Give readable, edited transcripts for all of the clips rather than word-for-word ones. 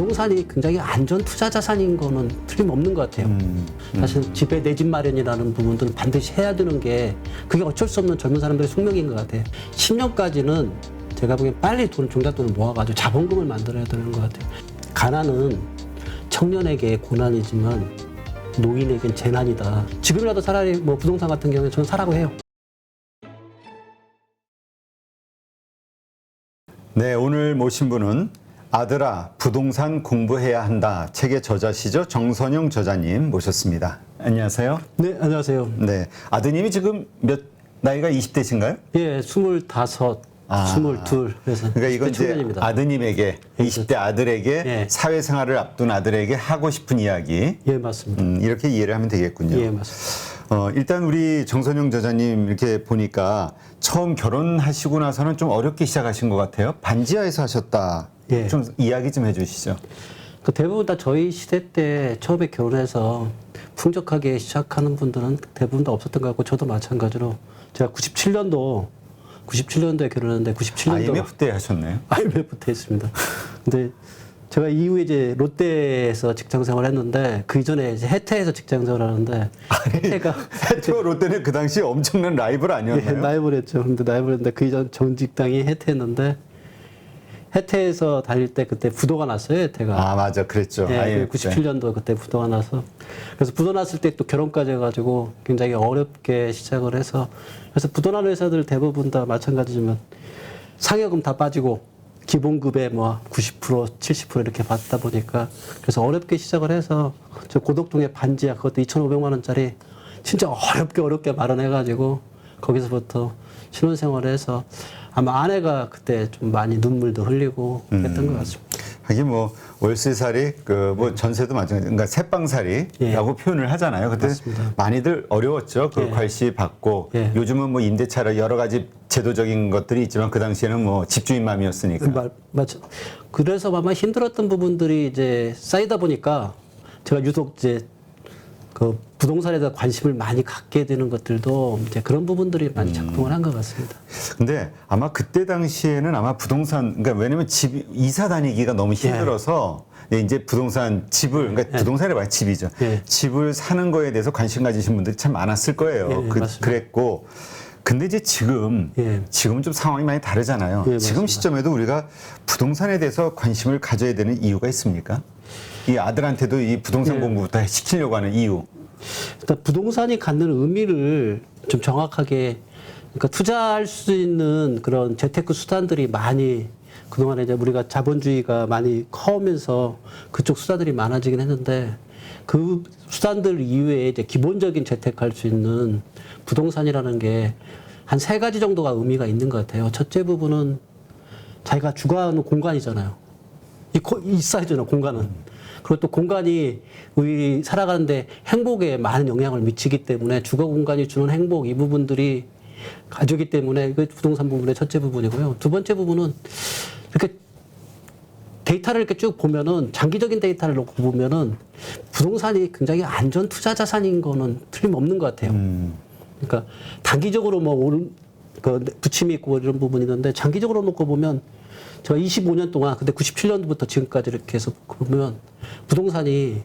부동산이 굉장히 안전 투자 자산인 거는 틀림없는 것 같아요. 사실 집에 내 집 마련이라는 부분들은 반드시 해야 되는 게 그게 어쩔 수 없는 젊은 사람들의 숙명인 것 같아요. 10년까지는 제가 보기엔 빨리 종잣돈을 모아가지고 자본금을 만들어야 되는 것 같아요. 가난은 청년에게 고난이지만 노인에겐 재난이다. 지금이라도 차라리 뭐 부동산 같은 경우에 저는 사라고 해요. 네, 오늘 모신 분은 아들아 부동산 공부해야 한다 책의 저자시죠. 정선영 저자님 모셨습니다. 안녕하세요. 네, 안녕하세요. 네, 아드님이 지금 나이가 20대신가요? 예, 25, 22. 그래서 그러니까 이건 이제 청년입니다. 아드님에게 20대 아들에게 예. 사회생활을 앞둔 아들에게 하고 싶은 이야기. 예, 맞습니다. 이렇게 이해를 하면 되겠군요. 예, 맞습니다. 일단 우리 정선영 저자님 이렇게 보니까 처음 결혼하시고 나서는 좀 어렵게 시작하신 것 같아요. 반지하에서 하셨다. 예. 좀 이야기 좀 해주시죠. 그 대부분 다 저희 시대 때 처음에 결혼해서 풍족하게 시작하는 분들은 대부분 다 없었던 것 같고 저도 마찬가지로 제가 97년도에 결혼했는데 97년도 IMF 때 하셨네요. IMF 때 했습니다. 근데 제가 이후에 이제 롯데에서 직장 생활했는데 그 이전에 이제 해태에서 직장 생활하는데 해태가 해태와 롯데는 그 당시 엄청난 라이벌 아니었나요? 예, 라이벌 했죠. 근데 라이벌 했는데 그 이전 전 직장이 해태였는데 해태에서 다닐 때 그때 부도가 났어요. 해태가. 아 맞아, 그랬죠. 예, IMF 때. 97년도 그때 부도가 나서 그래서 부도 났을 때 또 결혼까지 해가지고 굉장히 어렵게 시작을 해서 그래서 부도 난 회사들 대부분 다 마찬가지지만 상여금 다 빠지고 기본급에 뭐 90%, 70% 이렇게 받다 보니까 그래서 어렵게 시작을 해서 저 고덕동에 반지하 그것도 2,500만 원짜리 진짜 어렵게 마련해가지고 거기서부터 신혼생활을 해서 아마 아내가 그때 좀 많이 눈물도 흘리고 했던 것 같습니다. 하긴 뭐 월세살이 그 뭐 전세도 마찬가지, 그러니까 새방살이라고 표현을 하잖아요. 그때 맞습니다. 많이들 어려웠죠. 그 예. 과시 받고 예. 요즘은 뭐 임대차라 여러 가지 제도적인 것들이 있지만 그 당시에는 뭐 집주인 맘이었으니까. 맞죠. 그래서 아마 힘들었던 부분들이 이제 쌓이다 보니까 제가 유독 이제 그 부동산에 대한 관심을 많이 갖게 되는 것들도 이제 그런 부분들이 많이 작동을 한 것 같습니다. 근데 아마 그때 당시에는 아마 부동산, 그러니까 왜냐면 집 이사 다니기가 너무 힘들어서 이제 부동산 집을, 그러니까 부동산이 말고 집이죠. 예. 집을 사는 거에 대해서 관심 가지신 분들이 참 많았을 거예요. 예, 맞습니다. 그랬고. 근데 이제 지금은 좀 상황이 많이 다르잖아요. 예, 지금 맞습니다. 시점에도 우리가 부동산에 대해서 관심을 가져야 되는 이유가 있습니까? 이 아들한테도 이 부동산 공부부터 시키려고 하는 이유. 일단 부동산이 갖는 의미를 좀 정확하게 그러니까 투자할 수 있는 그런 재테크 수단들이 많이 그동안에 이제 우리가 자본주의가 많이 커오면서 그쪽 수단들이 많아지긴 했는데 그 수단들 이외에 이제 기본적인 재테크할 수 있는 부동산이라는 게 한 3가지 정도가 의미가 있는 것 같아요. 첫째 부분은 자기가 주거하는 공간이잖아요. 이 사이즈는 공간은. 그리고 또 공간이 우리 살아가는데 행복에 많은 영향을 미치기 때문에 주거 공간이 주는 행복 이 부분들이 가져기 때문에 이거 부동산 부분의 첫째 부분이고요. 두 번째 부분은 이렇게 데이터를 이렇게 쭉 보면은 장기적인 데이터를 놓고 보면은 부동산이 굉장히 안전 투자 자산인 거는 틀림없는 것 같아요. 그러니까 단기적으로 뭐 부침이 있고 이런 부분이 있는데 장기적으로 놓고 보면 제가 25년 동안 근데 97년도부터 지금까지 이렇게 해서 보면 부동산이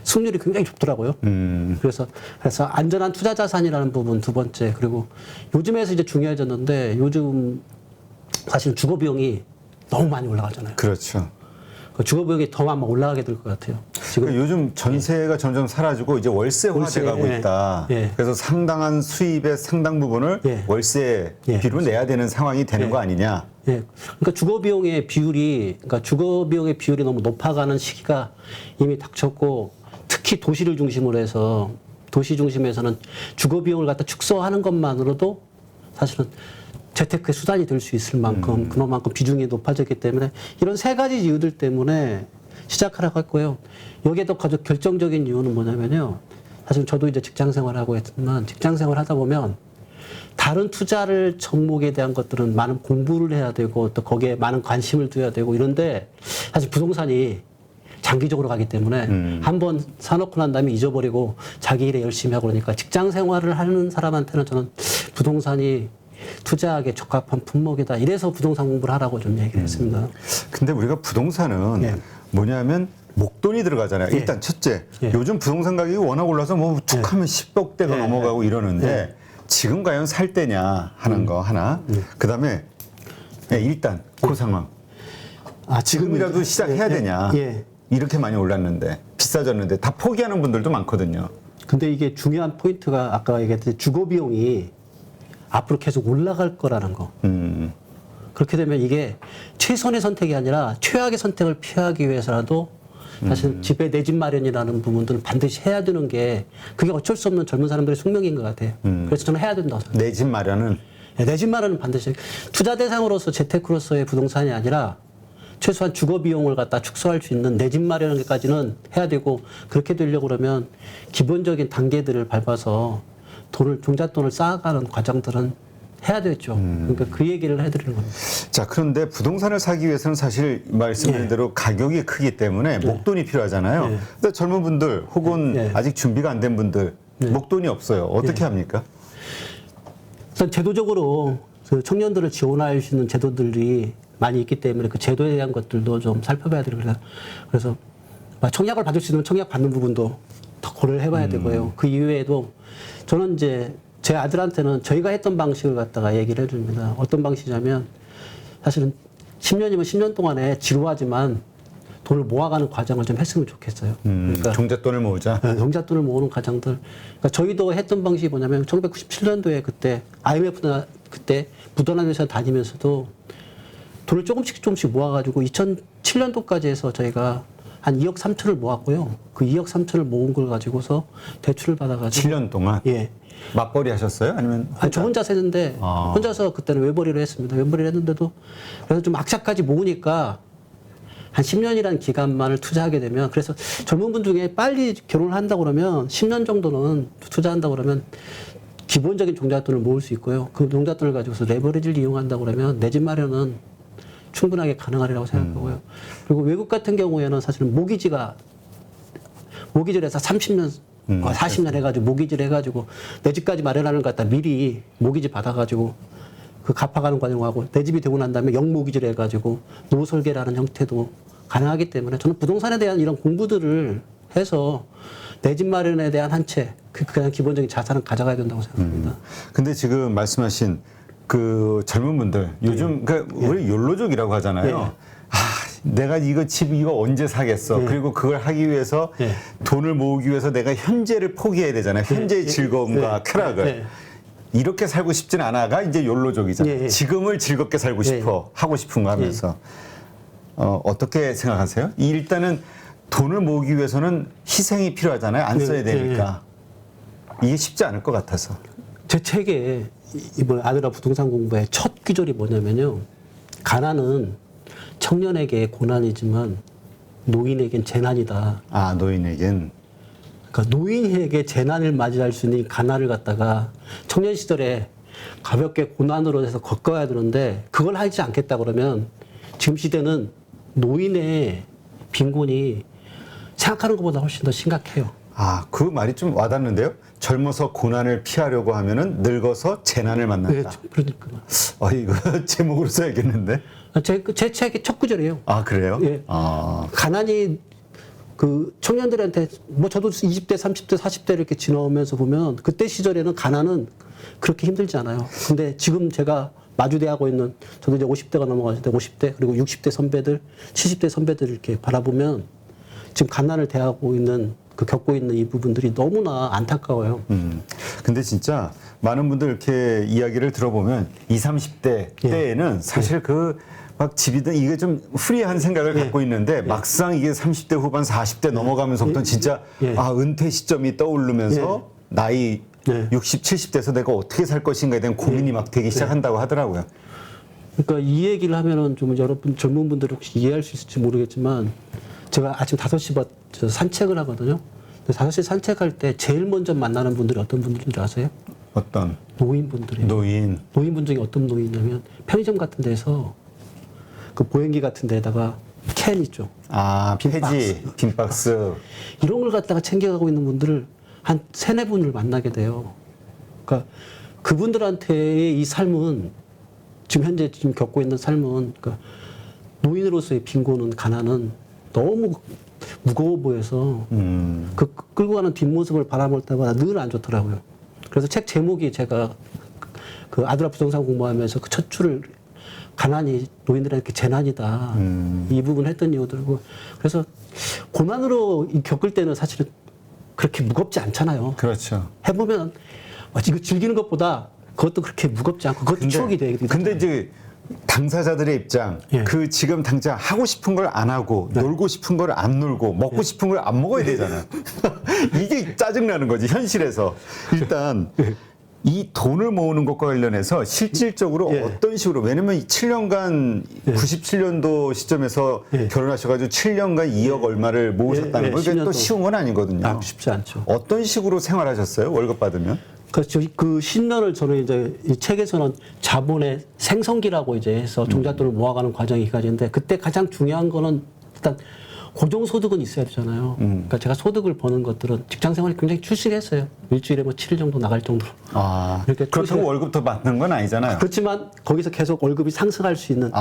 수익률이 굉장히 좋더라고요. 그래서 안전한 투자 자산이라는 부분 두 번째 그리고 요즘에서 이제 중요해졌는데 요즘 사실 주거 비용이 너무 많이 올라가잖아요. 그렇죠. 그 주거 비용이 더 아마 올라가게 될 것 같아요. 지금 그러니까 요즘 전세가 점점 사라지고 이제 월세화돼 가고 있다. 그래서 상당한 수입의 상당 부분을 월세비로 내야 되는 상황이 되는 거 아니냐. 그러니까 주거 비용의 비율이 너무 높아가는 시기가 이미 닥쳤고 특히 도시를 중심으로 해서 도시 중심에서는 주거 비용을 갖다 축소하는 것만으로도 사실은 재테크의 수단이 될 수 있을 만큼 그만큼 비중이 높아졌기 때문에 이런 3가지 이유들 때문에 시작하라고 했고요. 여기에 더 가장 결정적인 이유는 뭐냐면요. 사실 저도 이제 직장 생활하고 했지만 직장 생활 하다 보면 다른 투자를 종목에 대한 것들은 많은 공부를 해야 되고 또 거기에 많은 관심을 둬야 되고 이런데 사실 부동산이 장기적으로 가기 때문에 한번 사놓고 난 다음에 잊어버리고 자기 일에 열심히 하고 그러니까 직장 생활을 하는 사람한테는 저는 부동산이 투자하기에 적합한 품목이다. 이래서 부동산 공부를 하라고 좀 얘기를 했습니다. 근데 우리가 부동산은 뭐냐면 목돈이 들어가잖아요. 예. 일단 첫째, 예. 요즘 부동산 가격이 워낙 올라서 뭐 툭하면 10억대가 예. 넘어가고 이러는데 예. 지금 과연 살 때냐 하는 거 하나. 그다음에 일단 그 상황. 지금이라도 시작해야 되냐. 이렇게 많이 올랐는데 비싸졌는데 다 포기하는 분들도 많거든요. 근데 이게 중요한 포인트가 아까 얘기했듯이 주거 비용이 앞으로 계속 올라갈 거라는 거. 그렇게 되면 이게 최선의 선택이 아니라 최악의 선택을 피하기 위해서라도 사실 집에 내 집 마련이라는 부분들은 반드시 해야 되는 게 그게 어쩔 수 없는 젊은 사람들의 숙명인 것 같아요. 그래서 저는 해야 된다고 생각해요. 내 집 마련은? 내 집 마련은 반드시 투자 대상으로서 재테크로서의 부동산이 아니라 최소한 주거 비용을 갖다 축소할 수 있는 내 집 마련까지는 해야 되고 그렇게 되려고 그러면 기본적인 단계들을 밟아서 종잣돈을 쌓아가는 과정들은 해야 되겠죠. 그러니까 그 얘기를 해드리는 겁니다. 자, 그런데 부동산을 사기 위해서는 사실 말씀드린 대로 가격이 크기 때문에 목돈이 필요하잖아요. 근데 젊은 분들 혹은 아직 준비가 안 된 분들 목돈이 없어요. 어떻게 합니까? 일단 제도적으로 그 청년들을 지원할 수 있는 제도들이 많이 있기 때문에 그 제도에 대한 것들도 좀 살펴봐야 되고요. 그래서 청약을 받을 수 있는 청약 받는 부분도 더 고려를 해봐야 되고요. 그 이외에도 저는 이제 제 아들한테는 저희가 했던 방식을 갖다가 얘기를 해줍니다. 어떤 방식이냐면 사실은 10년이면 10년 동안에 지루하지만 돈을 모아가는 과정을 좀 했으면 좋겠어요. 그러니까 종잣돈을 모으자. 종잣돈을 모으는 과정들. 그러니까 저희도 했던 방식이 뭐냐면 1997년도에 그때 IMF 그때 부도난 회사 다니면서도 돈을 조금씩 모아가지고 2007년도까지 해서 저희가 한 2억 3천을 모았고요. 그 2억 3천을 모은 걸 가지고서 대출을 받아가지고 7년 동안? 예. 맞벌이 하셨어요? 아니면 혼자? 아니, 저 혼자서 했는데 혼자서 그때는 외벌이를 했습니다. 외벌이를 했는데도 그래서 좀 악착까지 모으니까 한 10년이라는 기간만을 투자하게 되면 그래서 젊은 분 중에 빨리 결혼을 한다고 그러면 10년 정도는 투자한다고 그러면 기본적인 종잣돈을 모을 수 있고요. 그 종잣돈을 가지고서 레버리지를 이용한다고 그러면 내 집 마련은 충분하게 가능하리라고 생각하고요. 그리고 외국 같은 경우에는 사실은 모기지를 해서 30년, 40년 해가지고 모기지를 해가지고 내 집까지 마련하는 것 같다 미리 모기지 받아가지고 그 갚아가는 과정하고 내 집이 되고 난 다음에 영모기지를 해가지고 노설계라는 형태도 가능하기 때문에 저는 부동산에 대한 이런 공부들을 해서 내 집 마련에 대한 한 채, 그냥 기본적인 자산을 가져가야 된다고 생각합니다. 근데 지금 말씀하신 그 젊은 분들 요즘 우리 욜로족이라고 하잖아요. 내가 이거 집 이거 언제 사겠어? 그리고 그걸 하기 위해서 돈을 모으기 위해서 내가 현재를 포기해야 되잖아요. 현재의 즐거움과 쾌락을. 이렇게 살고 싶진 않아가 이제 욜로족이잖아요. 지금을 즐겁게 살고 싶어. 하고 싶은 거 하면서. 어떻게 생각하세요? 일단은 돈을 모으기 위해서는 희생이 필요하잖아요. 안 써야 되니까. 이게 쉽지 않을 것 같아서. 제 책에 이번 아들아 부동산 공부의 첫 귀절이 뭐냐면요. 가난은 청년에게 고난이지만 노인에겐 재난이다. 아, 노인에겐. 그러니까 노인에게 재난을 맞이할 수 있는 가난을 갖다가 청년 시절에 가볍게 고난으로 해서 겪어야 되는데 그걸 하지 않겠다 그러면 지금 시대는 노인의 빈곤이 생각하는 것보다 훨씬 더 심각해요. 아, 그 말이 좀 와닿는데요. 젊어서 고난을 피하려고 하면은 늙어서 재난을 만난다. 네, 그러니까. 이거 제목으로 써야겠는데. 제 책의 첫 구절이에요. 아, 그래요? 예. 가난이 그 청년들한테 뭐 저도 20대, 30대, 40대를 이렇게 지나오면서 보면 그때 시절에는 가난은 그렇게 힘들지 않아요. 근데 지금 제가 마주대하고 있는 저도 이제 50대가 넘어갔을 때 50대 그리고 60대 선배들, 70대 선배들 이렇게 바라보면 지금 가난을 대하고 있는 겪고 있는 이 부분들이 너무나 안타까워요. 근데 진짜 많은 분들 이렇게 이야기를 들어보면 20, 30대 때에는 사실 막 집이든 이게 좀 프리한 생각을 갖고 있는데 막상 이게 30대 후반 40대 넘어가면서부터 진짜 은퇴 시점이 떠오르면서 나이 60, 70대에서 내가 어떻게 살 것인가에 대한 고민이 막 되기 시작한다고 하더라고요. 그러니까 이 얘기를 하면은 좀 여러분 젊은 분들이 혹시 이해할 수 있을지 모르겠지만 제가 아침 5시 산책을 하거든요. 5시 산책할 때 제일 먼저 만나는 분들이 어떤 분들인 줄 아세요? 어떤? 노인분들이에요. 노인분 중에 어떤 노인이냐면 편의점 같은 데서 그 보행기 같은 데다가 캔 있죠. 아, 폐지, 빈박스. 이런 걸 갖다가 챙겨가고 있는 분들을 한 3-4분을 만나게 돼요. 그러니까 그분들한테의 이 삶은 지금 현재 겪고 있는 삶은 그러니까 노인으로서의 빈곤은 가난은 너무 무거워 보여서 그 끌고 가는 뒷모습을 바라볼 때마다 늘 안 좋더라고요. 그래서 책 제목이 제가 그 아들아 부동산 공부하면서 그 첫 줄을 가난이 노인들에게 재난이다. 이 부분 했던 이유도 들고 그래서 고난으로 겪을 때는 사실은 그렇게 무겁지 않잖아요. 그렇죠. 해보면 이거 즐기는 것보다 그것도 그렇게 무겁지 않고 그것도 추억이 되거든요. 근데 이제 당사자들의 입장, 예. 그 지금 당장 하고 싶은 걸 안 하고 놀고 싶은 걸 안 놀고 먹고 싶은 걸 안 먹어야 되잖아요. 이게 짜증나는 거지 현실에서. 일단 이 돈을 모으는 것과 관련해서 실질적으로 예. 어떤 식으로, 왜냐면 이 7년간 97년도 시점에서 예. 결혼하셔가지고 7년간 2억 얼마를 모으셨다는 예, 거, 이게 10년 또 동안. 쉬운 건 아니거든요. 쉽지 않죠. 어떤 식으로 생활하셨어요? 월급 받으면? 그 10년을 저는 이제 이 책에서는 자본의 생성기라고 이제 해서 종잣돈을 모아가는 과정이 기가지인데 그때 가장 중요한 거는 일단 고정소득은 있어야 되잖아요. 그러니까 제가 소득을 버는 것들은 직장 생활이 굉장히 충실했어요. 일주일에 뭐 7일 정도 나갈 정도로. 이렇게 그렇다고 월급 더 받는 건 아니잖아요. 그렇지만 거기서 계속 월급이 상승할 수 있는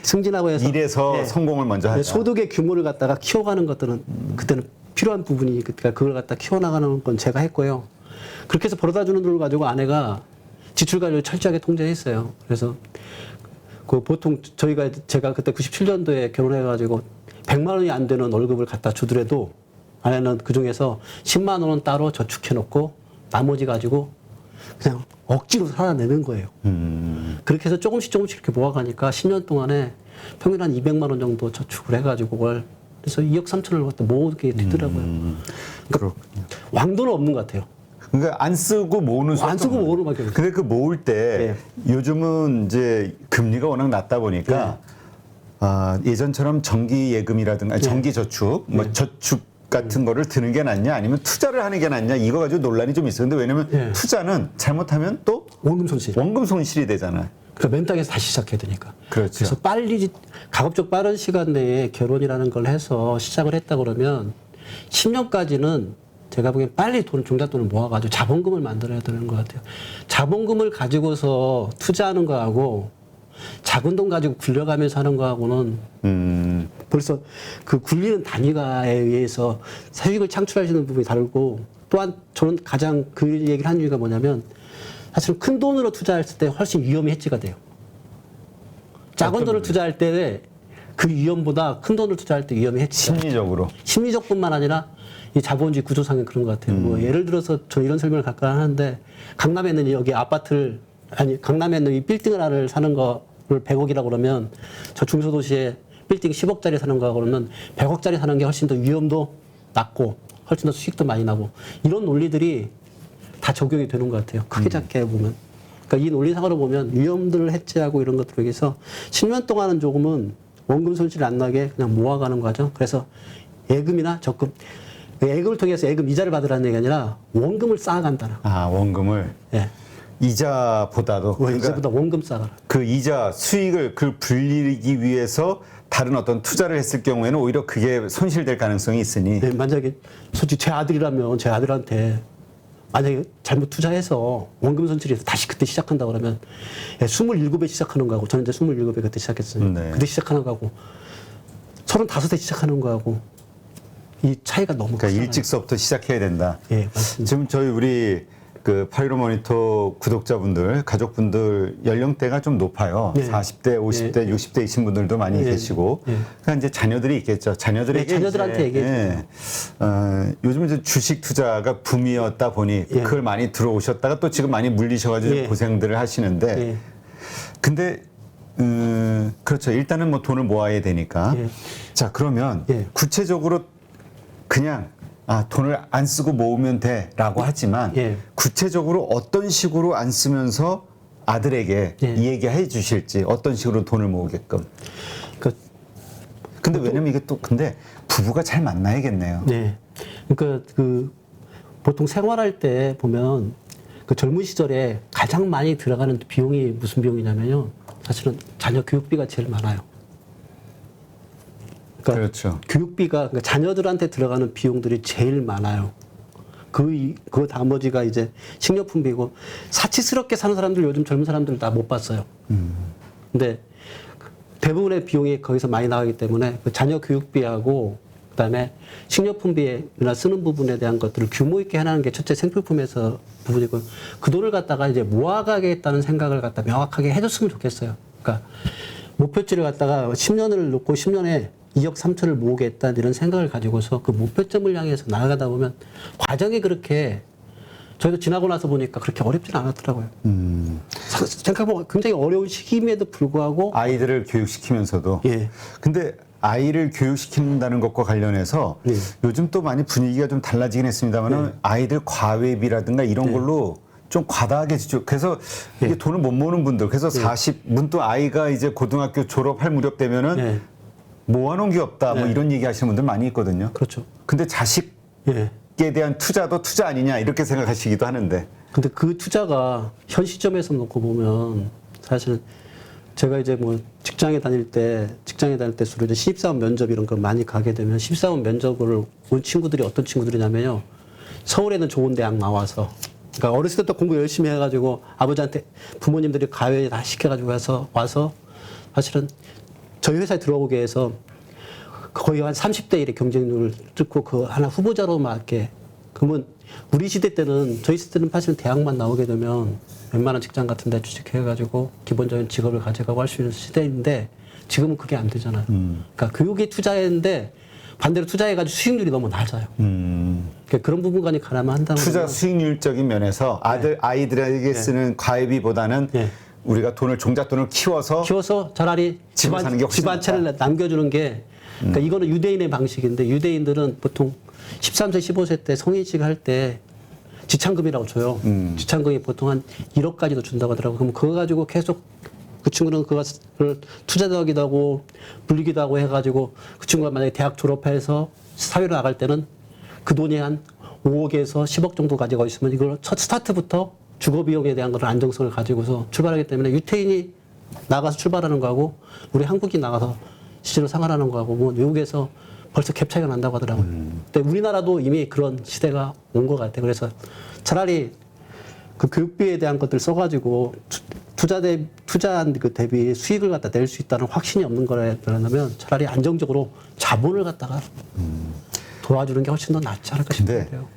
승진하고 해서 일에서 성공을 먼저 하자. 소득의 규모를 갖다가 키워가는 것들은 그때는 필요한 부분이 그러니까 그걸 갖다 키워나가는 건 제가 했고요. 그렇게 해서 벌어다 주는 돈을 가지고 아내가 지출 관리를 철저하게 통제했어요. 그래서 그 보통 제가 그때 97년도에 결혼해가지고 100만 원이 안 되는 월급을 갖다 주더라도 아내는 그 중에서 10만 원은 따로 저축해놓고 나머지 가지고 그냥 억지로 살아내는 거예요. 그렇게 해서 조금씩 이렇게 모아가니까 10년 동안에 평균 한 200만 원 정도 저축을 해가지고 그걸 그래서 2억 3천을 갖다 모으게 되더라고요. 그러니까 왕도는 없는 것 같아요. 그러니까 안 쓰고 모으는 수. 안 쓰고 모으는 밖에 없어요. 근데 그 모을 때 요즘은 이제 금리가 워낙 낮다 보니까 예전처럼 정기 예금이라든가 정기 저축, 뭐 저축 같은 거를 드는 게 낫냐 아니면 투자를 하는 게 낫냐 이거 가지고 논란이 좀 있었는데 왜냐면 투자는 잘못하면 또 원금 손실이 되잖아요. 그러니까 맨 땅에서 다시 시작해야 되니까. 그렇죠. 그래서 빨리 가급적 빠른 시간 내에 결혼이라는 걸 해서 시작을 했다 그러면 10년까지는 제가 보기엔 빨리 종잣돈을 모아가지고 자본금을 만들어야 되는 것 같아요. 자본금을 가지고서 투자하는 거하고 작은 돈 가지고 굴려가면서 하는 거하고는 벌써 그 굴리는 단위가에 의해서 수익을 창출할 수 있는 부분이 다르고 또한 저는 가장 그 얘기를 한 이유가 뭐냐면 사실은 큰 돈으로 투자했을 때 훨씬 위험이 해지가 돼요. 작은 돈을 투자할 때 그 위험보다 큰 돈을 투자할 때 위험이 해지가 돼요. 심리적뿐만 아니라 이 자본주의 구조상의 그런 것 같아요. 뭐 예를 들어서 저 이런 설명을 가끔 하는데 강남에 있는 여기 아파트를 강남에 있는 이 빌딩 하나를 사는 거를 100억이라고 그러면 저 중소도시에 빌딩 10억짜리 사는 거 그러면 100억짜리 사는 게 훨씬 더 위험도 낮고 훨씬 더 수익도 많이 나고 이런 논리들이 다 적용이 되는 것 같아요. 크게 작게 보면. 그러니까 이 논리상으로 보면 위험들을 해체하고 이런 것들에 의해서 10년 동안은 조금은 원금 손실이 안 나게 그냥 모아가는 거죠. 그래서 예금이나 적금 예금을 통해서 예금 이자를 받으라는 얘기가 아니라 원금을 쌓아간다는. 원금을. 예. 이자보다도. 이자보다 원금 쌓아라. 그 이자 수익을 불리기 위해서 다른 어떤 투자를 했을 경우에는 오히려 그게 손실될 가능성이 있으니. 네, 만약에 솔직히 제 아들이라면 제 아들한테 만약에 잘못 투자해서 원금 손실해서 다시 그때 시작한다 그러면 27에 시작하는 거하고 저는 이제 27에 그때 시작했어요. 네. 그때 시작하는 거하고 35에 시작하는 거하고 이 차이가 너무 그러니까 크잖아요. 일찍서부터 시작해야 된다. 예, 맞습니다. 지금 저희 우리 그 8.15 모니터 구독자분들, 가족분들 연령대가 좀 높아요. 네. 40대, 50대, 60대이신 분들도 많이 계시고. 그러니까 이제 자녀들이 있겠죠. 자녀들에게 자녀들한테 얘기해요. 요즘 이제 주식 투자가 붐이었다 보니 그걸 많이 들어오셨다가 또 지금 많이 물리셔가지고 고생들을 하시는데. 근데 그렇죠. 일단은 뭐 돈을 모아야 되니까. 자, 그러면 구체적으로 그냥 돈을 안 쓰고 모으면 돼라고 하지만 구체적으로 어떤 식으로 안 쓰면서 아들에게 얘기해 주실지 어떤 식으로 돈을 모으게끔. 근데 왜냐면 이게 또 근데 부부가 잘 만나야겠네요. 네. 그러니까 그 보통 생활할 때 보면 그 젊은 시절에 가장 많이 들어가는 비용이 무슨 비용이냐면요. 사실은 자녀 교육비가 제일 많아요. 그러니까 그렇죠. 교육비가 그러니까 자녀들한테 들어가는 비용들이 제일 많아요. 그 나머지가 이제 식료품비고 사치스럽게 사는 사람들 요즘 젊은 사람들 다 못 봤어요. 근데 대부분의 비용이 거기서 많이 나가기 때문에 그 자녀 교육비하고 그다음에 식료품비나 쓰는 부분에 대한 것들을 규모 있게 해나가는 게 첫째 생필품에서 부분이고 그 돈을 갖다가 이제 모아가겠다는 생각을 갖다 명확하게 해줬으면 좋겠어요. 그러니까 목표치를 갖다가 10년을 놓고 10년에 2억 3천을 모으겠다 이런 생각을 가지고서 그 목표점을 향해서 나아가다 보면 과정이 그렇게 저희도 지나고 나서 보니까 그렇게 어렵지는 않았더라고요. 생각해보면 굉장히 어려운 시기임에도 불구하고 아이들을 교육시키면서도. 예. 근데 아이를 교육시킨다는 것과 관련해서 네. 요즘 또 많이 분위기가 좀 달라지긴 했습니다만 아이들 과외비라든가 이런 걸로 좀 과다하게 지죠. 그래서 이게 돈을 못 모으는 분들, 그래서 문또 아이가 이제 고등학교 졸업할 무렵 되면은 모아놓은 게 없다, 뭐 이런 얘기 하시는 분들 많이 있거든요. 그렇죠. 근데 자식에 대한 투자도 투자 아니냐, 이렇게 생각하시기도 하는데. 근데 그 투자가 현 시점에서 놓고 보면 사실은 제가 이제 뭐 직장에 다닐 때 주로 이제 신입사원 면접 이런 거 많이 가게 되면 신입사원 면접을 온 친구들이 어떤 친구들이냐면요. 서울에는 좋은 대학 나와서 그러니까 어렸을 때부터 공부 열심히 해가지고 아버지한테 부모님들이 가외 다 시켜가지고 와서 사실은 저희 회사에 들어오게 해서 거의 한 30대 1의 경쟁률을 뚫고 그 하나 후보자로 막 이렇게 그러면 우리 시대 때는 저희 시대 때는 사실은 대학만 나오게 되면 웬만한 직장 같은 데 취직해가지고 기본적인 직업을 가져가고 할 수 있는 시대인데 지금은 그게 안 되잖아요. 그러니까 교육에 투자했는데 반대로 투자해가지고 수익률이 너무 낮아요. 그러니까 그런 부분까지 가라면 한다면 투자 수익률적인 면에서 아이들에게 쓰는 과외비보다는 우리가 종잣돈을 키워서 차라리 집을 사는 게 훨씬 집안채를 남겨주는 게 그러니까 이거는 유대인의 방식인데 유대인들은 보통 13세, 15세 때 성인식 할 때 지참금이라고 줘요. 지참금이 보통 한 1억까지도 준다고 하더라고요. 그럼 그거 가지고 계속 그 친구는 그것을 투자도 하기도 하고 불리기도 하고 해가지고 그 친구가 만약에 대학 졸업해서 사회로 나갈 때는 그 돈이 한 5억에서 10억 정도 가지고 있으면 이걸 첫 스타트부터 주거 비용에 대한 그런 안정성을 가지고서 출발하기 때문에 유태인이 나가서 출발하는 거하고 우리 한국이 나가서 실제로 생활하는 거하고 뭐 외국에서 벌써 갭 차이가 난다고 하더라고요. 근데 우리나라도 이미 그런 시대가 온 것 같아요. 그래서 차라리 그 교육비에 대한 것들 써가지고 투자한 그 대비 수익을 갖다 낼 수 있다는 확신이 없는 거라면 차라리 안정적으로 자본을 갖다가 도와주는 게 훨씬 더 낫지 않을까 싶은데요.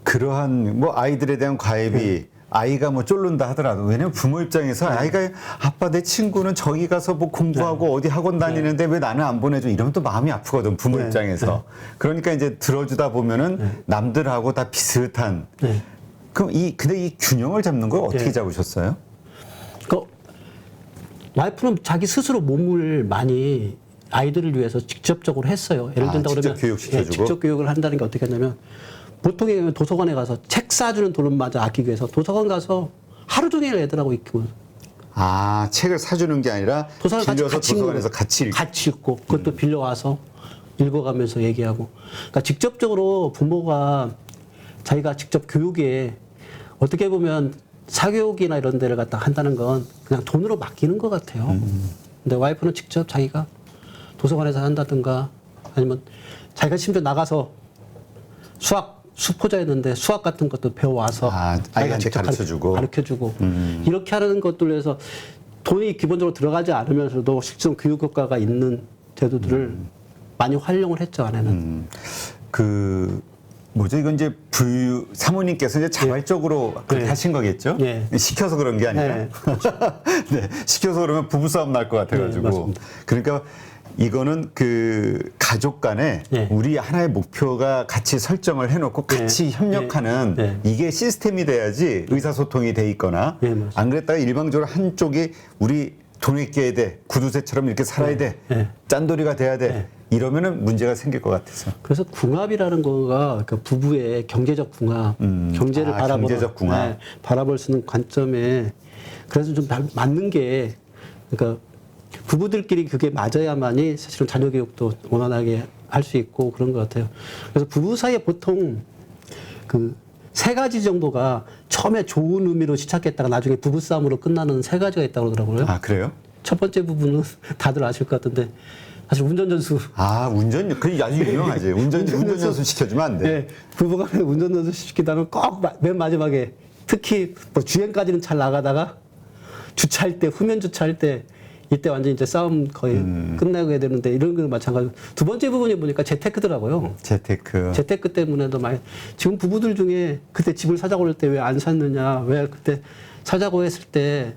그러한 뭐 아이들에 대한 과외비 아이가 뭐 쫄른다 하더라도 왜냐면 부모 입장에서 아이가 아빠 내 친구는 저기 가서 뭐 공부하고 어디 학원 다니는데 왜 나는 안 보내줘 이러면 또 마음이 아프거든 부모 입장에서 그러니까 이제 들어주다 보면은 남들하고 다 비슷한 그럼 근데 이 균형을 잡는 걸 어떻게 잡으셨어요? 그 와이프는 자기 스스로 몸을 많이 아이들을 위해서 직접적으로 했어요. 예를 든다 직접 그러면 교육시켜주고? 직접 교육을 한다는 게 어떻게 하냐면 보통에 도서관에 가서 책 사주는 돈마저 아끼기 위해서 도서관 가서 하루 종일 애들하고 있고 책을 사주는 게 아니라 빌려서 도서관에서 같이 읽고 그것도 빌려와서 읽어가면서 얘기하고 그러니까 직접적으로 부모가 자기가 직접 교육에 어떻게 보면 사교육이나 이런 데를 갖다 한다는 건 그냥 돈으로 맡기는 것 같아요. 근데 와이프는 직접 자기가 도서관에서 한다든가 아니면 자기가 심지어 나가서 수포자였는데 수학 같은 것도 배워와서 아이한테 가르쳐주고 이렇게 하는 것들로 해서 돈이 기본적으로 들어가지 않으면서도 실제로 교육 효과가 있는 제도들을 많이 활용을 했죠, 안에는. 이건 이제 사모님께서 이제 자발적으로 그렇게 하신 거겠죠? 시켜서 그런 게 아니라. 시켜서 그러면 부부싸움 날 것 같아가지고. 그러니까 이거는 가족 간에 우리 하나의 목표가 같이 설정을 해놓고 같이 협력하는 이게 시스템이 돼야지 의사소통이 돼 있거나 안 그랬다가 일방적으로 한쪽이 우리 돈을 깨야 돼 구두쇠처럼 이렇게 살아야 돼 짠돌이가 돼야 돼 이러면은 문제가 생길 것 같아서. 그래서 궁합이라는 거가 그 부부의 경제적 궁합, 경제를 바라볼 수 있는 관점에 그래서 좀 맞는 게 그러니까 부부들끼리 그게 맞아야만이 사실은 자녀 교육도 원활하게 할 수 있고 그런 것 같아요. 그래서 부부 사이에 보통 세 가지 정도가 처음에 좋은 의미로 시작했다가 나중에 부부싸움으로 끝나는 세 가지가 있다고 그러더라고요. 그래요? 첫 번째 부분은 다들 아실 것 같은데 사실 운전연수. 그게 아주 유명하지. 운전연수 시켜주면 안 돼. 네, 부부간에 운전연수 시키다가 꼭 맨 마지막에 특히 뭐 주행까지는 잘 나가다가 주차할 때 후면 주차할 때 이때 완전 이제 싸움 거의 끝나게 되는데 이런 거 마찬가지로 두 번째 부분이 보니까 재테크더라고요. 재테크 때문에도 많이 지금 부부들 중에 그때 집을 사자고 그럴 때 왜 안 샀느냐, 왜 그때 사자고 했을 때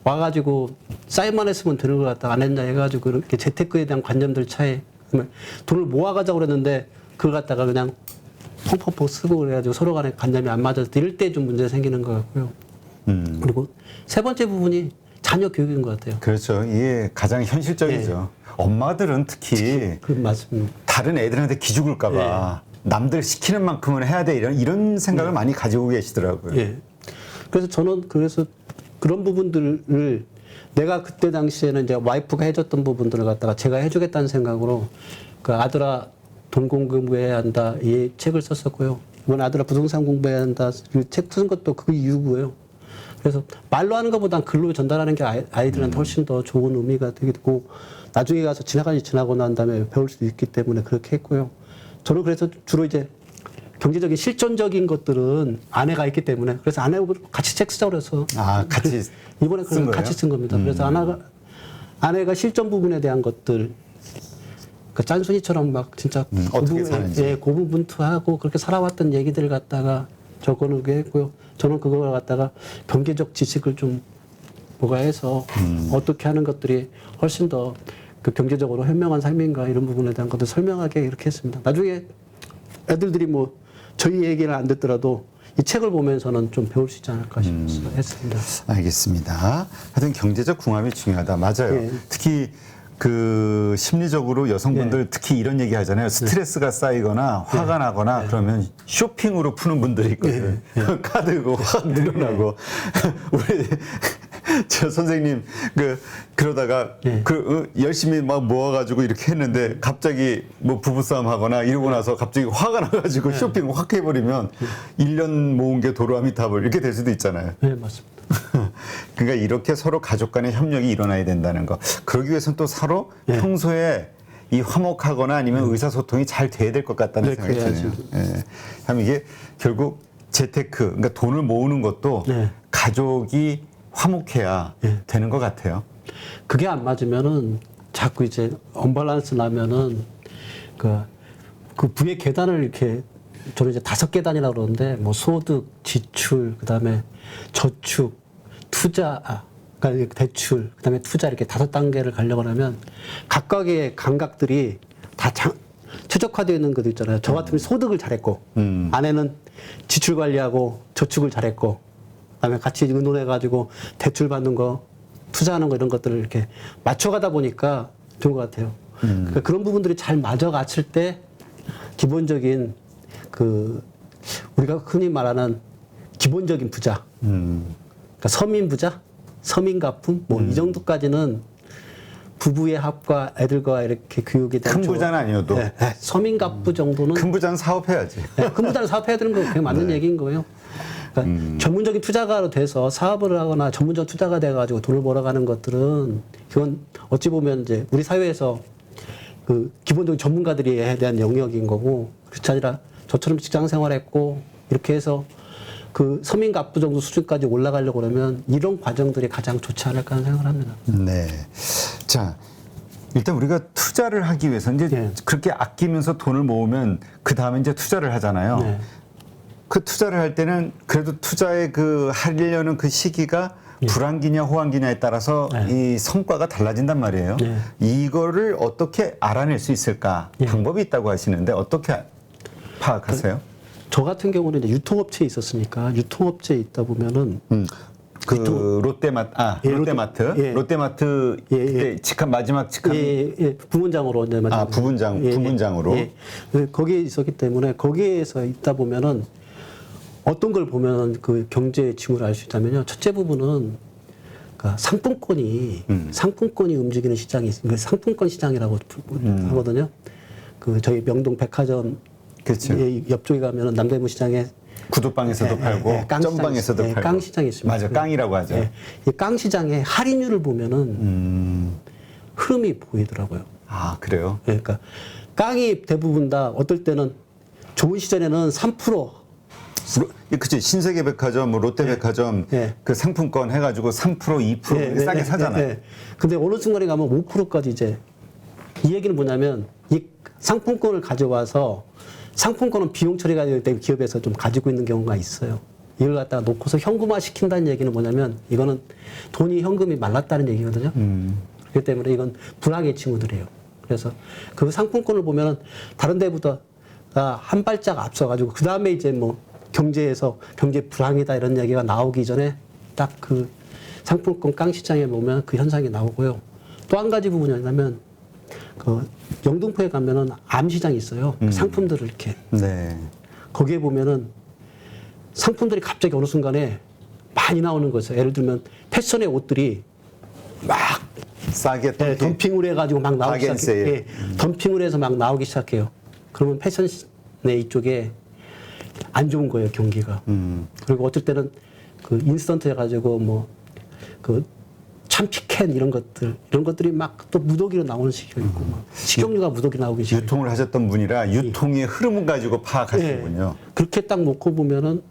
와가지고 사인만 했으면 되는 것 같다 안 했냐 해가지고 이렇게 재테크에 대한 관념들 차이 돈을 모아가자고 그랬는데 그걸 갖다가 그냥 펑펑펑 쓰고 그래가지고 서로 간에 관념이 안 맞아서 이럴 때 좀 문제 생기는 것 같고요. 그리고 세 번째 부분이 자녀 교육인 것 같아요. 그렇죠. 이게 가장 현실적이죠. 엄마들은 특히 맞습니다. 다른 애들한테 기죽을까봐 남들 시키는 만큼은 해야 돼 이런 생각을 많이 가지고 계시더라고요. 예. 그래서 저는 그런 부분들을 내가 그때 당시에는 이제 와이프가 해줬던 부분들을 갖다가 제가 해주겠다는 생각으로 그 아들아 돈 공부해야 한다 이 책을 썼었고요. 이번 아들아 부동산 공부해야 한다 이 책 쓴 것도 그 이유고요. 그래서 말로 하는 것보다 글로 전달하는 게 아이들한테 훨씬 더 좋은 의미가 되겠고 나중에 가서 지나고 난 다음에 배울 수도 있기 때문에 그렇게 했고요. 저는 그래서 주로 이제 경제적인 실존적인 것들은 아내가 있기 때문에 그래서 아내하고 같이 책 쓰자고 그래서 같이 이번에 그래서 같이 쓴 겁니다. 그래서 아내가 실존 부분에 대한 것들 그 짠순이처럼 막 진짜 어떻게 사는지 고분분투하고 그렇게 살아왔던 얘기들을 갖다가 적어놓게 했고요. 저는 그걸 갖다가 경제적 지식을 좀 부과해서 어떻게 하는 것들이 훨씬 더 그 경제적으로 현명한 삶인가 이런 부분에 대한 것들 설명하게 이렇게 했습니다. 나중에 애들들이 뭐 저희 얘기를 안 듣더라도 이 책을 보면서는 좀 배울 수 있지 않을까 싶어서 했습니다. 알겠습니다. 하여튼 경제적 궁합이 중요하다. 맞아요. 특히 그 심리적으로 여성분들 특히 이런 얘기 하잖아요. 스트레스가 쌓이거나 화가 나거나 그러면 쇼핑으로 푸는 분들이 있거든요. 카드고 확 늘어나고 우리 저 선생님 그러다가 열심히 막 모아가지고 이렇게 했는데 갑자기 뭐 부부싸움 하거나 이러고 나서 갑자기 화가 나가지고 쇼핑 확 해버리면 1년 모은 게 도로아미타불 이렇게 될 수도 있잖아요. 네, 맞습니다. 그러니까 이렇게 서로 가족 간의 협력이 일어나야 된다는 거. 그러기 위해서는 또 서로 평소에 이 화목하거나 아니면 의사소통이 잘 돼야 될 것 같다는 생각이 드네요. 그럼 이게 결국 재테크, 그러니까 돈을 모으는 것도 가족이 화목해야 되는 것 같아요. 그게 안 맞으면은 자꾸 이제 언밸런스 나면은 그 부의 계단을 이렇게 저는 이제 5계단이라고 그러는데 뭐 소득, 지출, 그다음에 저축, 투자, 그러니까 대출, 그다음에 투자 이렇게 5단계를 가려고 하면 각각의 감각들이 다 최적화되어 있는 것도 있잖아요. 저 같으면 소득을 잘했고 아내는 지출 관리하고 저축을 잘했고 그다음에 같이 의논해가지고 대출 받는 거, 투자하는 거 이런 것들을 이렇게 맞춰가다 보니까 좋은 것 같아요. 그러니까 그런 부분들이 잘 맞아갔을 때 기본적인 우리가 흔히 말하는 기본적인 부자, 그러니까 서민 부자, 서민 가품, 뭐 이 정도까지는 부부의 합과 애들과 이렇게 교육에 대한 큰 부자는 아니어도 서민 갑부 정도는 큰 부자는 사업해야지. 큰 부자는 사업해야 되는 거 그게 맞는 얘기인 거예요. 그러니까 전문적인 투자가로 돼서 사업을 하거나 전문적 투자가 돼가지고 돈을 벌어가는 것들은 그건 어찌 보면 이제 우리 사회에서 그 기본적인 전문가들이 해야 대한 영역인 거고 그렇지 아니라 저처럼 직장 생활했고 이렇게 해서 그 서민 갑부 정도 수준까지 올라가려고 그러면 이런 과정들이 가장 좋지 않을까 하는 생각을 합니다. 네. 자, 일단 우리가 투자를 하기 위해서 이제 그렇게 아끼면서 돈을 모으면 그 다음에 이제 투자를 하잖아요. 그 투자를 할 때는 그래도 투자에 하려는 그 시기가 불황기냐 호황기냐에 따라서 이 성과가 달라진단 말이에요. 이거를 어떻게 알아낼 수 있을까? 방법이 있다고 하시는데 어떻게 파악하세요? 저 같은 경우는 이제 유통업체에 있었으니까 유통업체에 있다 보면은 롯데마트 그때 마지막 직함 부문장으로 이제 부문장으로 거기에 있었기 때문에 거기에서 있다 보면은 어떤 걸 보면 그 경제의 징후를 알 수 있다면요. 첫째 부분은 그러니까 상품권이 움직이는 시장이 있습니다. 상품권 시장이라고 하거든요. 그 저희 명동 백화점 옆쪽에 가면은 남대문 시장에 구두방에서도 팔고 점방에서도 팔고 깡 시장이 있습니다. 맞아, 깡이라고 하죠. 이 깡 시장의 할인율을 보면은 흐름이 보이더라고요. 아, 그래요? 그러니까 깡이 대부분 다 어떨 때는 좋은 시절에는 3%, 그치 신세계백화점, 뭐 롯데백화점 그 상품권 해가지고 3% 2% 싸게 사잖아요. 근데 어느 순간에 가면 5%까지 이제 이 얘기는 뭐냐면 이 상품권을 가져와서 상품권은 비용 처리가 될 때 기업에서 좀 가지고 있는 경우가 있어요. 이걸 갖다가 놓고서 현금화 시킨다는 얘기는 뭐냐면 이거는 돈이 현금이 말랐다는 얘기거든요. 그렇기 때문에 이건 불황의 징후들이에요. 그래서 그 상품권을 보면은 다른 데보다 한 발짝 앞서가지고 그 다음에 이제 뭐 경제에서 경제 불황이다 이런 얘기가 나오기 전에 딱 그 상품권 깡시장에 보면 그 현상이 나오고요. 또 한 가지 부분이 뭐냐면 그 영등포에 가면은 암시장이 있어요. 상품들을 이렇게. 네. 거기에 보면은 상품들이 갑자기 어느 순간에 많이 나오는 거죠. 예를 들면 패션의 옷들이 막 싸게 덤핑을 해가지고 막 나오기 바겐 시작해요. 세일. 덤핑을 해서 막 나오기 시작해요. 그러면 패션의 이쪽에 안 좋은 거예요, 경기가. 그리고 어쩔 때는 그 인스턴트 해가지고 뭐 그 참치캔 이런 것들이 막 또 무더기로 나오는 시기가 있고 막 식용유가 무더기 나오기 시작. 유통을 하셨던 분이라 유통의 흐름을 가지고 파악하시는군요. 그렇게 딱 놓고 보면은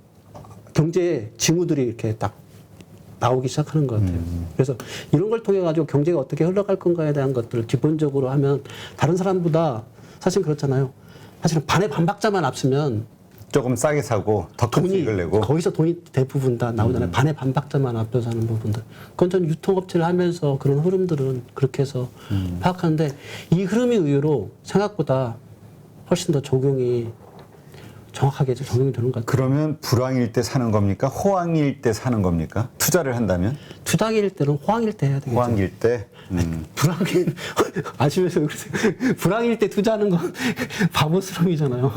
경제의 징후들이 이렇게 딱 나오기 시작하는 것 같아요. 그래서 이런 걸 통해 가지고 경제가 어떻게 흘러갈 건가에 대한 것들을 기본적으로 하면 다른 사람보다 사실 그렇잖아요. 사실은 반의 반박자만 앞서면 조금 싸게 사고 더 큰 수익을 내고. 거기서 돈이 대부분 다 나오잖아요. 반의 반박자만 앞서서 하는 부분들. 그건 전 유통업체를 하면서 그런 흐름들은 그렇게 해서 파악하는데 이 흐름이 의외로 생각보다 훨씬 더 적용이 정확하게 적용이 되는 것 같아요. 그러면 불황일 때 사는 겁니까? 호황일 때 사는 겁니까? 투자를 한다면? 투자일 때는 호황일 때 해야 되겠죠. 호황일 때? 불황일 아시면서 그러세요. 불황일 때 투자하는 건 바보스러움이잖아요.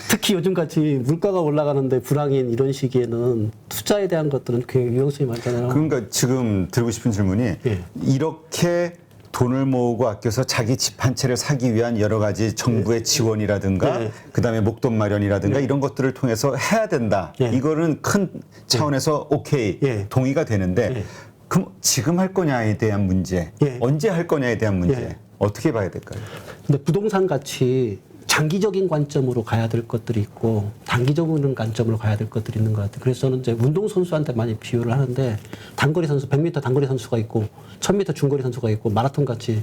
특히 요즘 같이 물가가 올라가는데 불황인 이런 시기에는 투자에 대한 것들은 굉장히 위험성이 많잖아요. 그러니까 지금 드리고 싶은 질문이 이렇게 돈을 모으고 아껴서 자기 집 한 채를 사기 위한 여러 가지 정부의 지원이라든가 그다음에 목돈 마련이라든가 이런 것들을 통해서 해야 된다. 이거는 큰 차원에서 오케이 동의가 되는데 그럼 지금 할 거냐에 대한 문제, 언제 할 거냐에 대한 문제 어떻게 봐야 될까요? 근데 부동산 같이 장기적인 관점으로 가야 될 것들이 있고 단기적인 관점으로 가야 될 것들이 있는 것 같아요. 그래서 저는 이제 운동선수한테 많이 비유를 하는데 단거리 선수, 100m 단거리 선수가 있고 1000m 중거리 선수가 있고 마라톤 같이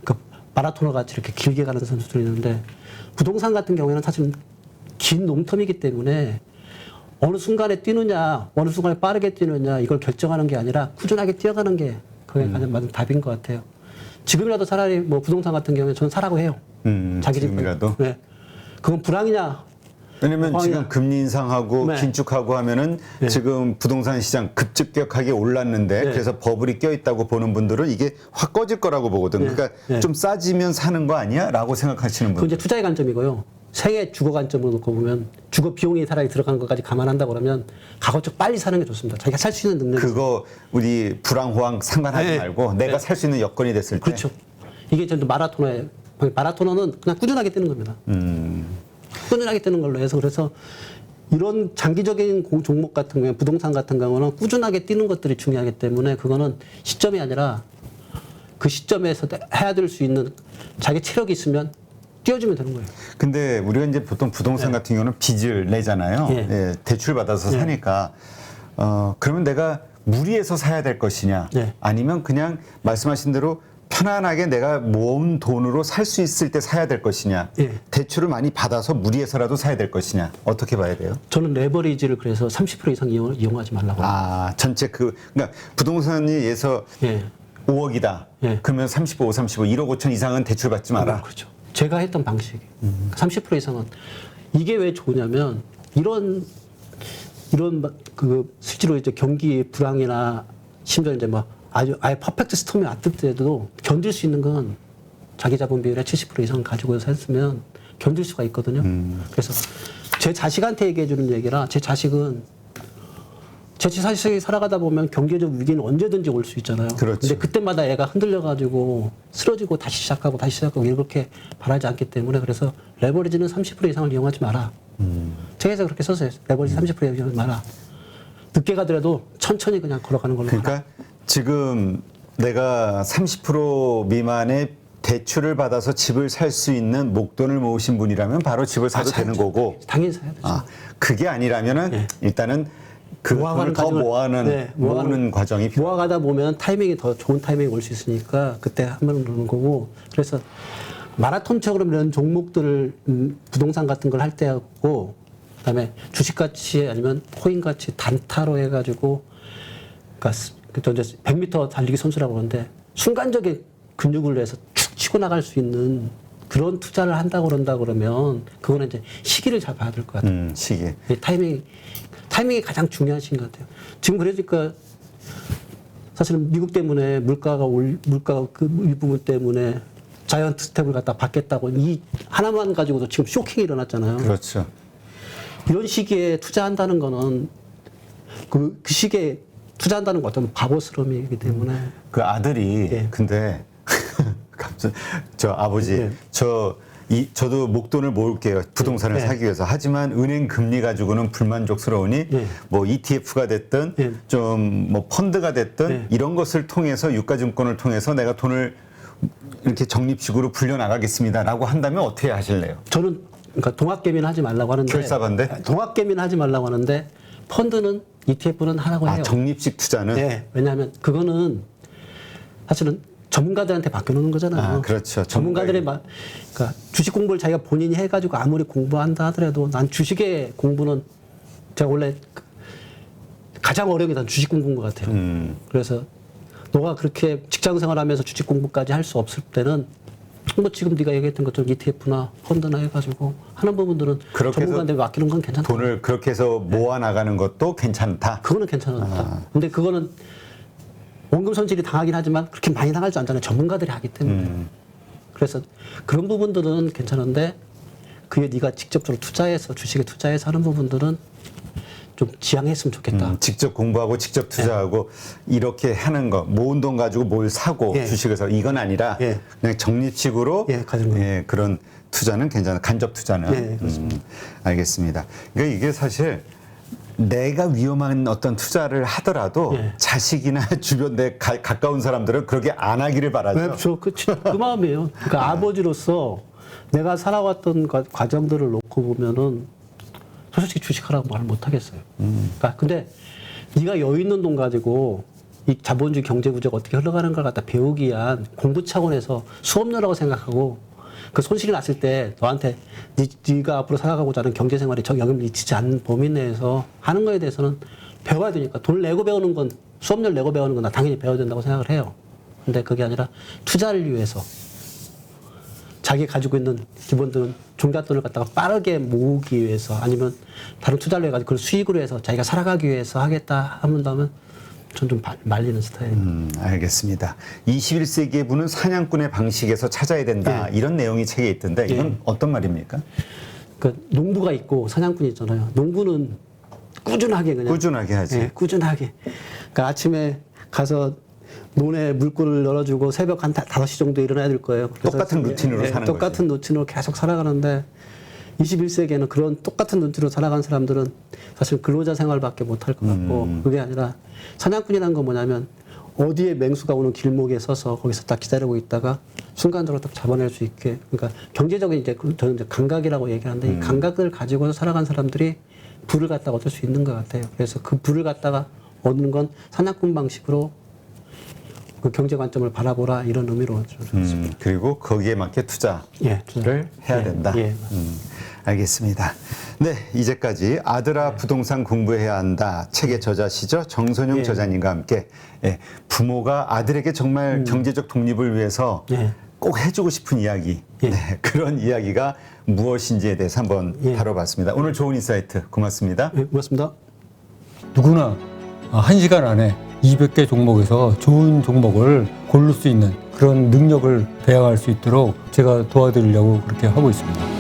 그 마라토너 같이 이렇게 길게 가는 선수들이 있는데 부동산 같은 경우에는 사실 긴 롱텀이기 때문에 어느 순간에 뛰느냐, 어느 순간에 빠르게 뛰느냐 이걸 결정하는 게 아니라 꾸준하게 뛰어가는 게 그게 가장 맞는 답인 것 같아요. 지금이라도 차라리 뭐 부동산 같은 경우에 저는 사라고 해요. 자기 지금이라도? 네. 그건 불황이냐? 왜냐면 호황이냐? 지금 금리 인상하고 긴축하고 하면은 지금 부동산 시장 급격하게 올랐는데 그래서 버블이 껴있다고 보는 분들은 이게 확 꺼질 거라고 보거든. 그러니까 좀 싸지면 사는 거 아니야? 라고 생각하시는 그건 분들. 이제 투자의 관점이고요. 생애 주거 관점으로 놓고 보면 주거 비용이 차라리 들어간 것까지 감안한다 그러면 가급적 빨리 사는 게 좋습니다. 자기가 살 수 있는 능력. 그거 우리 불황 호황 상관하지 말고 내가 살 수 있는 여건이 됐을 때. 그렇죠. 이게 전 마라토너는 그냥 꾸준하게 뛰는 겁니다. 꾸준하게 뛰는 걸로 해서 그래서 이런 장기적인 종목 같은 경우에 부동산 같은 경우는 꾸준하게 뛰는 것들이 중요하기 때문에 그거는 시점이 아니라 그 시점에서 해야 될 수 있는 자기 체력이 있으면 띄워주면 되는 거예요. 근데 우리가 이제 보통 부동산 같은 경우는 빚을 내잖아요. 대출 받아서 사니까 그러면 내가 무리해서 사야 될 것이냐 아니면 그냥 말씀하신 대로 편안하게 내가 모은 돈으로 살 수 있을 때 사야 될 것이냐 대출을 많이 받아서 무리해서라도 사야 될 것이냐 어떻게 봐야 돼요? 저는 레버리지를 그래서 30% 이상 이용하지 말라고. 전체 그러니까 부동산에서 5억이다. 그러면 35, 1억 5천 이상은 대출 받지 마라. 그렇죠. 제가 했던 방식이 30% 이상은 이게 왜 좋으냐면 이런 그 실제로 이제 경기 불황이나 심지어 이제 뭐 아예 퍼펙트 스톰이 왔을 때도 견딜 수 있는 건 자기 자본 비율의 70% 이상 가지고서 했으면 견딜 수가 있거든요. 그래서 제 자식한테 얘기해 주는 얘기라 제 자식은 제 자식이 살아가다 보면 경제적 위기는 언제든지 올 수 있잖아요. 그렇죠. 근데 그때마다 애가 흔들려가지고 쓰러지고 다시 시작하고 이렇게 바라지 않기 때문에 그래서 레버리지는 30% 이상을 이용하지 마라. 책에서 그렇게 썼어요. 레버리지 30% 이용하지 마라. 늦게 가더라도 천천히 그냥 걸어가는 걸로. 그러니까 하라. 지금 내가 30% 미만의 대출을 받아서 집을 살 수 있는 목돈을 모으신 분이라면 바로 집을 사도 되는 거고. 당연히 사야 되죠. 그게 아니라면은 일단은 그 돈을 더 모으는 과정이 필요해요. 모아가다 보면 타이밍이 더 좋은 타이밍이 올 수 있으니까 그때 한번 누르는 거고. 그래서 마라톤적으로 이런 종목들을 부동산 같은 걸 할 때 하고 그다음에 주식같이 아니면 코인같이 단타로 해가지고 그러니까 100m 달리기 선수라고 그러는데 순간적인 근육을 내서 쭉 치고 나갈 수 있는 그런 투자를 한다고 그런다 그러면 그거는 이제 시기를 잘 봐야 될 것 같아요. 시기. 타이밍이 가장 중요한 시기인 것 같아요. 지금 그러니까 사실은 미국 때문에 물가가 그 이 부분 때문에 자이언트 스텝을 갖다 받겠다고 이 하나만 가지고도 지금 쇼킹이 일어났잖아요. 그렇죠. 이런 시기에 투자한다는 거는 그 시기에 투자한다는 건 어떤 바보스러움이기 때문에 그 아들이 근데 갑자기 저 아버지 저도 목돈을 모을게요. 부동산을 사기 위해서. 하지만 은행 금리 가지고는 불만족스러우니 뭐 ETF가 됐든 좀 뭐 펀드가 됐든 이런 것을 통해서 유가증권을 통해서 내가 돈을 이렇게 적립식으로 불려나가겠습니다라고 한다면 어떻게 하실래요? 저는 그러니까 동학개미는 하지 말라고 하는데 결사반대? 동학개미는 하지 말라고 하는데 펀드는 ETF는 하라고 해요. 적립식 투자는? 네. 왜냐하면 그거는 사실은 전문가들한테 맡겨놓는 거잖아요. 그렇죠. 전문가들이 그러니까 주식 공부를 자기가 본인이 해가지고 아무리 공부한다 하더라도 난 주식의 공부는 제가 원래 가장 어려운 게 난 주식 공부인 것 같아요. 그래서 너가 그렇게 직장 생활하면서 주식 공부까지 할 수 없을 때는 뭐 지금 네가 얘기했던 것처럼 ETF나 펀드나 해가지고 하는 부분들은 전문가한테 맡기는 건 괜찮다. 돈을 그렇게 해서 모아 나가는 것도 괜찮다. 그거는 괜찮다. 근데 그거는 원금 손실이 당하긴 하지만 그렇게 많이 당하지 않잖아요. 전문가들이 하기 때문에. 그래서 그런 부분들은 괜찮은데 그게 네가 직접적으로 투자해서 주식에 투자해서 하는 부분들은 좀 지양했으면 좋겠다. 직접 공부하고 직접 투자하고 이렇게 하는 거 모은 돈 가지고 뭘 사고 주식에서 이건 아니라 그냥 적립식으로 그런 투자는 괜찮아. 간접 투자는. 알겠습니다. 그러니까 이게 사실 내가 위험한 어떤 투자를 하더라도 자식이나 주변 내 가까운 사람들은 그렇게 안 하기를 바라죠. 그 마음이에요. 그러니까 아버지로서 내가 살아왔던 과정들을 놓고 보면은 솔직히 주식하라고 말을 못 하겠어요. 그러니까 근데 네가 여유 있는 돈 가지고 이 자본주의 경제 구조가 어떻게 흘러가는 걸 갖다 배우기 위한 공부 차원에서 수업료라고 생각하고 그 손실이 났을 때 너한테 네가 앞으로 살아가고자 하는 경제 생활에 영향을 미치지 않는 범위 내에서 하는 거에 대해서는 배워야 되니까 돈을 내고 배우는 건 수업료를 내고 배우는 건 나 당연히 배워야 된다고 생각을 해요. 근데 그게 아니라 투자를 위해서 자기 가지고 있는 기본들은 종잣돈을 갖다가 빠르게 모으기 위해서 아니면 다른 투자를 해가지고 그걸 수익으로 해서 자기가 살아가기 위해서 하겠다 하면 전 좀 말리는 스타일이에요. 알겠습니다. 21세기의 부는 사냥꾼의 방식에서 찾아야 된다. 이런 내용이 책에 있던데 이건 어떤 말입니까? 그러니까 농부가 있고 사냥꾼이 있잖아요. 농부는 꾸준하게 하지. 꾸준하게. 그러니까 아침에 가서 논에 물꼬를 열어주고 새벽 한 5시 정도 일어나야 될 거예요. 똑같은 루틴으로 사는 거죠. 똑같은 루틴으로 계속 살아가는데 21세기에는 그런 똑같은 루틴으로 살아가는 사람들은 사실 근로자 생활밖에 못할 것 같고 그게 아니라 사냥꾼이라는 건 뭐냐면 어디에 맹수가 오는 길목에 서서 거기서 딱 기다리고 있다가 순간적으로 딱 잡아낼 수 있게 그러니까 경제적인 저는 이제 감각이라고 얘기하는데 이 감각을 가지고서 살아간 사람들이 부를 갖다가 얻을 수 있는 것 같아요. 그래서 그 부를 갖다가 얻는 건 사냥꾼 방식으로 그 경제 관점을 바라보라 이런 의미로 그리고 거기에 맞게 투자를 해야 된다. 알겠습니다. 네, 이제까지 아들아 부동산 공부해야 한다 책의 저자시죠 정선용 저자님과 함께 부모가 아들에게 정말 경제적 독립을 위해서 꼭 해주고 싶은 이야기 그런 이야기가 무엇인지에 대해서 한번 다뤄봤습니다. 오늘 좋은 인사이트 고맙습니다. 고맙습니다. 누구나 1시간 안에 200개 종목에서 좋은 종목을 고를 수 있는 그런 능력을 배양할 수 있도록 제가 도와드리려고 그렇게 하고 있습니다.